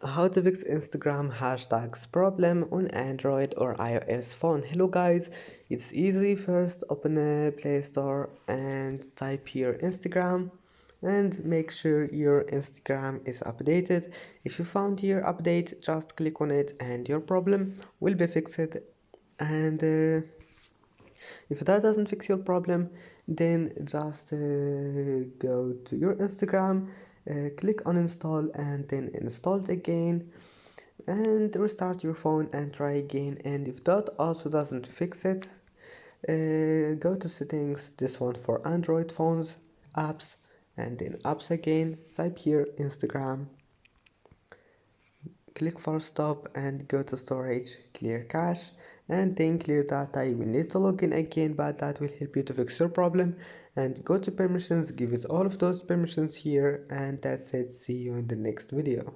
How to fix Instagram hashtags problem on Android or iOS phone. Hello guys, it's easy. First open a Play Store and type here Instagram and make sure your Instagram is updated. If you found your update, just click on it and your problem will be fixed. And if that doesn't fix your problem, then just go to your Instagram, click on install and then install it again and restart your phone and try again. And if that also doesn't fix it, go to settings, this one for Android phones, apps, and then apps again, type here Instagram, click for stop and go to storage, clear cache, and then clear data. You will need to log in again, but that will help you to fix your problem. And go to permissions, give it all of those permissions here, and that's it. See you in the next video.